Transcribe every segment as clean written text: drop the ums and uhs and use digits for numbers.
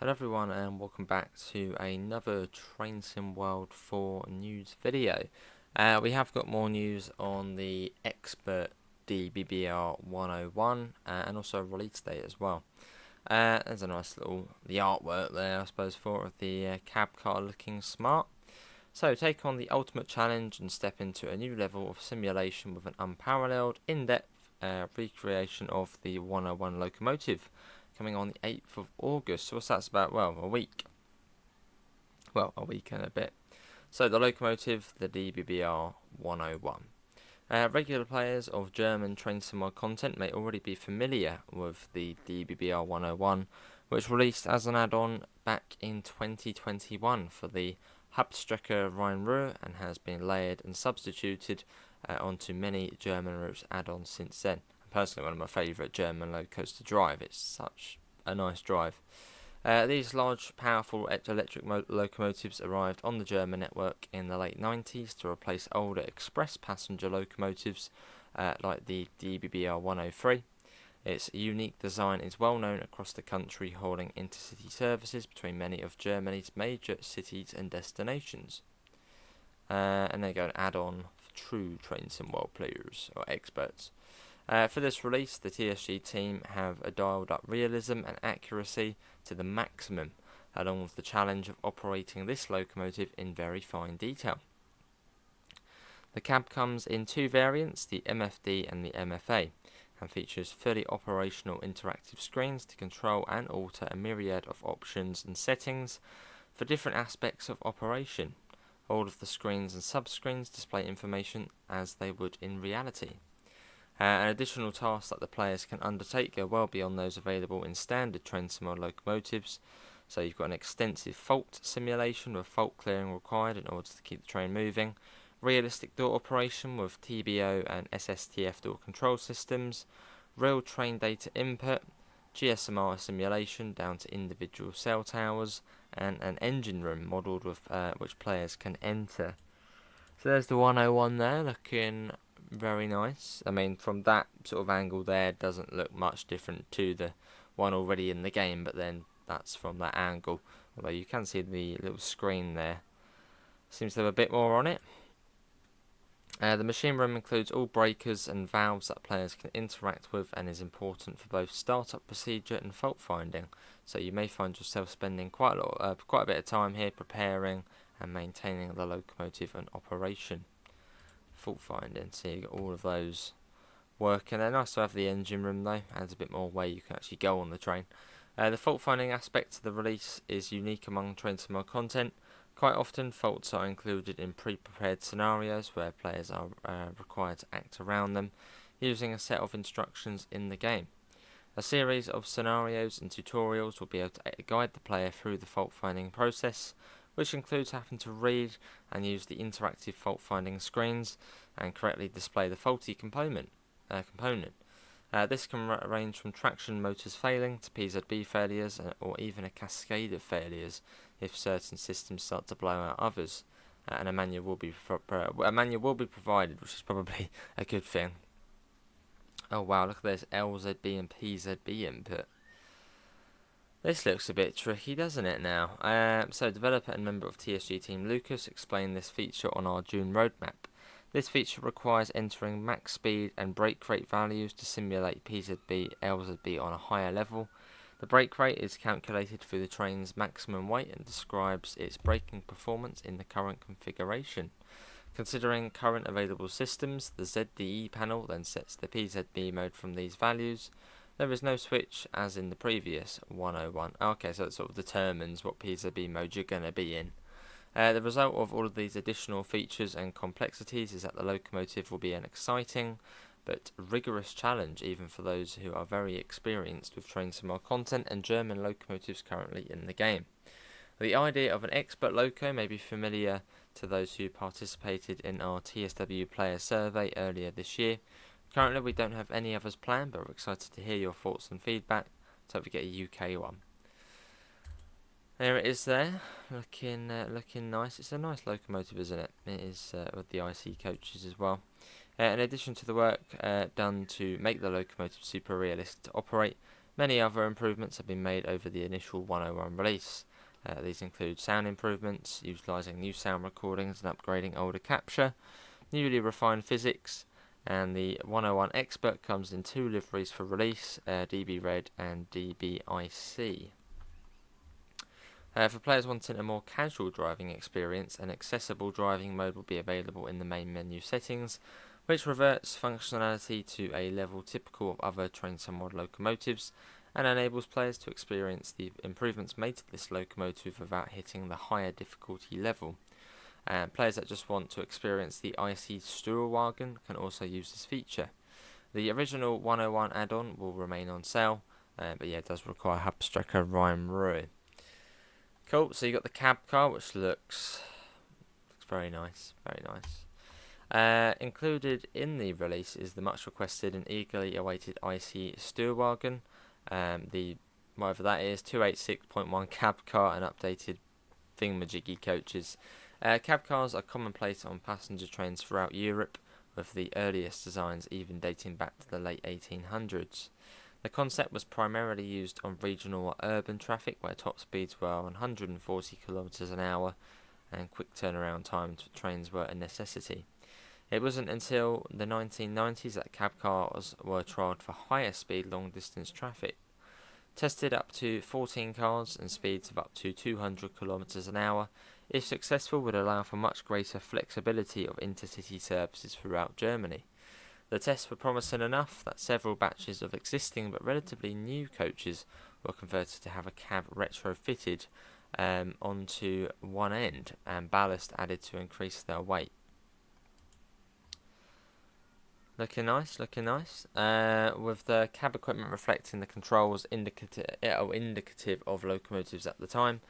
Hello everyone and welcome back to another Train Sim World 4 news video. We have got more news on the Expert DBBR 101 and also a release date as well. There's a nice little the artwork there, I suppose, for the cab car looking smart. So take on the ultimate challenge and step into a new level of simulation with an unparalleled, in-depth recreation of the 101 locomotive, coming on the 8th of August. So what's that's about? Well, a week. Well, a week and a bit. So the locomotive, the DBBR 101. Regular players of German Train Sim content may already be familiar with the DBBR 101, which released as an add-on back in 2021 for the Hauptstrecke Rhein-Ruhr and has been layered and substituted onto many German routes add-ons since then. Personally, one of my favourite German locos to drive. It's such a nice drive. These large, powerful electric locomotives arrived on the German network in the late 90s to replace older express passenger locomotives like the DBBR 103. Its unique design is well known across the country, holding intercity services between many of Germany's major cities and destinations. And they go an add-on for true Train Sim World players or experts. For this release, the TSG team have dialed up realism and accuracy to the maximum, along with the challenge of operating this locomotive in very fine detail. The cab comes in two variants, the MFD and the MFA, and features fully operational interactive screens to control and alter a myriad of options and settings for different aspects of operation. All of the screens and subscreens display information as they would in reality. An additional task that the players can undertake go well beyond those available in standard Train Sim locomotives. So you've got an extensive fault simulation with fault clearing required in order to keep the train moving, realistic door operation with TBO and SSTF door control systems, real train data input, GSMR simulation down to individual cell towers, and an engine room modelled with which players can enter. So there's the 101 there, looking very nice. I mean, from that sort of angle there, it doesn't look much different to the one already in the game, but then that's from that angle. Although you can see the little screen there. Seems to have a bit more on it. The machine room includes all breakers and valves that players can interact with and is important for both startup procedure and fault finding. So you may find yourself spending quite a bit of time here preparing and maintaining the locomotive and operation. Fault finding, so you got all of those working. They're nice to have the engine room though, adds a bit more way you can actually go on the train. The fault finding aspect of the release is unique among Train Sim content. Quite often faults are included in pre-prepared scenarios where players are required to act around them using a set of instructions in the game. A series of scenarios and tutorials will be able to guide the player through the fault finding process, which includes having to read and use the interactive fault finding screens and correctly display the faulty component. This can range from traction motors failing to PZB failures or even a cascade of failures if certain systems start to blow out others. And a manual will be provided, which is probably a good thing. Oh wow, look at this LZB and PZB input. This looks a bit tricky, doesn't it now? So developer and member of TSG team Lucas explained this feature on our June roadmap. This feature requires entering max speed and brake rate values to simulate PZB, LZB on a higher level. The brake rate is calculated through the train's maximum weight and describes its braking performance in the current configuration. Considering current available systems, the ZDE panel then sets the PZB mode from these values. There is no switch as in the previous 101. Okay, so it sort of determines what PZB mode you're going to be in. The result of all of these additional features and complexities is that the locomotive will be an exciting but rigorous challenge even for those who are very experienced with Train Sim content and German locomotives currently in the game. The idea of an expert loco may be familiar to those who participated in our TSW player survey earlier this year. Currently we don't have any others planned, but we're excited to hear your thoughts and feedback, so we get a UK one. There it is there, looking nice. It's a nice locomotive, isn't it? It is with the IC coaches as well. In addition to the work done to make the locomotive super realistic to operate, Many other improvements have been made over the initial 101 release. These include sound improvements, utilising new sound recordings and upgrading older capture, newly refined physics, and the 101 Expert comes in two liveries for release, DB Red and DBIC. For players wanting a more casual driving experience, an accessible driving mode will be available in the main menu settings, which reverts functionality to a level typical of other Train Sim World locomotives and enables players to experience the improvements made to this locomotive without hitting the higher difficulty level. Players that just want to experience the IC Stuhlwagen can also use this feature. The original 101 add-on will remain on sale, but yeah, it does require Hubstrecker Rhyme Rue. Cool, so you got the cab car, which looks very nice, very nice. Included in the release is the much requested and eagerly awaited IC Stuhlwagen, the whatever that is, 286.1 cab car and updated thingamajiggy coaches. Cab cars are commonplace on passenger trains throughout Europe, with the earliest designs even dating back to the late 1800s. The concept was primarily used on regional or urban traffic where top speeds were 140 km an hour and quick turnaround times for trains were a necessity. It wasn't until the 1990s that cab cars were trialled for higher speed long distance traffic. Tested up to 14 cars and speeds of up to 200 km an hour, if successful would allow for much greater flexibility of intercity services throughout Germany. The tests were promising enough that several batches of existing but relatively new coaches were converted to have a cab retrofitted onto one end and ballast added to increase their weight. Looking nice, looking nice. With the cab equipment reflecting the controls indicative of locomotives at the time,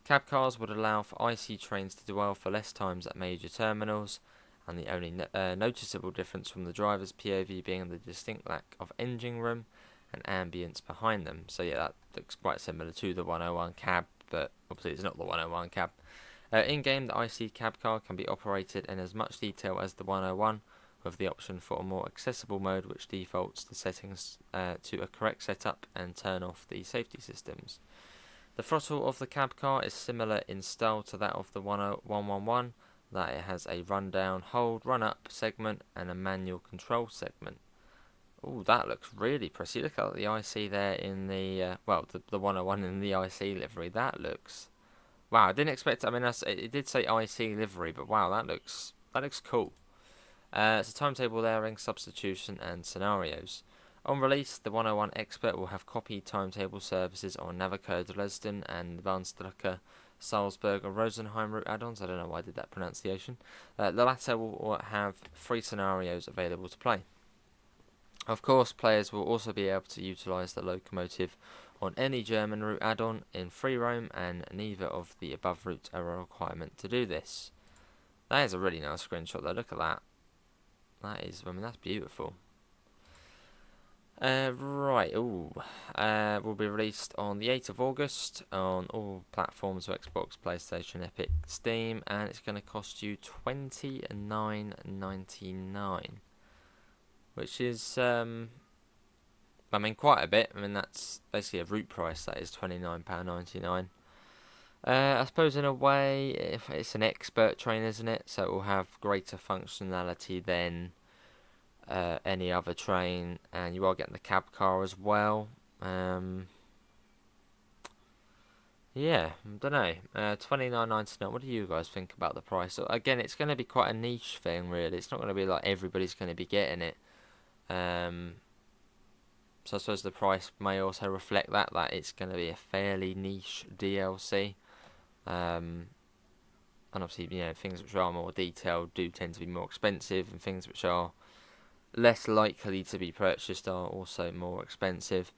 cab cars would allow for IC trains to dwell for less times at major terminals, and the only noticeable difference from the driver's POV being the distinct lack of engine room and ambience behind them. So yeah, that looks quite similar to the 101 cab, but obviously it's not the 101 cab. In-game, the IC cab car can be operated in as much detail as the 101, with the option for a more accessible mode which defaults the settings to a correct setup and turn off the safety systems. The throttle of the cab car is similar in style to that of the 111, that it has a run down, hold, run up segment and a manual control segment. Oh, that looks really pretty. Look at the IC there in the, the 101 in the IC livery. That looks, wow, I didn't expect, it did say IC livery, but wow, that looks cool. It's a timetable layering, substitution and scenarios. On release, the 101 Expert will have copied timetable services on Navico Dresden and Bahnstrecke Salzburg and Rosenheim route add-ons. I don't know why I did that pronunciation. The latter will have 3 scenarios available to play. Of course, players will also be able to utilise the locomotive on any German route add-on in free roam, and neither of the above routes are a requirement to do this. That is a really nice screenshot though, look at that. That is, that's beautiful. Will be released on the 8th of August on all platforms of Xbox, PlayStation, Epic, Steam, and it's going to cost you $29.99, which is, quite a bit. That's basically a route price, that is £29.99. I suppose in a way, if it's an expert train, isn't it? So it will have greater functionality than any other train, and you are getting the cab car as well. Yeah, I don't know. $29.99. What do you guys think about the price? So again, it's going to be quite a niche thing, really. It's not going to be like everybody's going to be getting it. So I suppose the price may also reflect that it's going to be a fairly niche DLC. And obviously, things which are more detailed do tend to be more expensive, and things which are less likely to be purchased are also more expensive.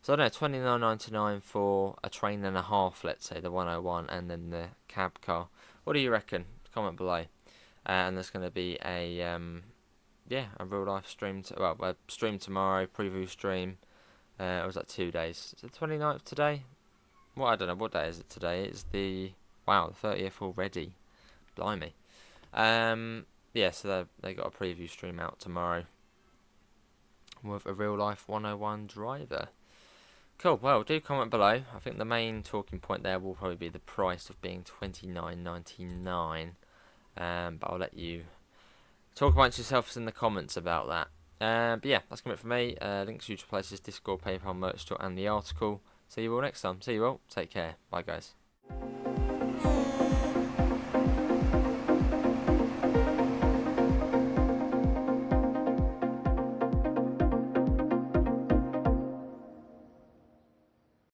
So I don't know, $29.99 for a train and a half, let's say, the 101, and then the cab car. What do you reckon? Comment below. And there's going to be a real life stream, a stream tomorrow, preview stream. It was like 2 days. Is it the 29th today? Well, I don't know, what day is it today? It's the 30th already. Blimey. So they got a preview stream out tomorrow with a real life 101 driver. Cool. Well, do comment below. I think the main talking point there will probably be the price of being $29.99. But I'll let you talk amongst yourselves in the comments about that. But yeah, that's coming from me. Links, usual places, Discord, PayPal, merch store, and the article. See you all next time. See you all. Take care. Bye, guys.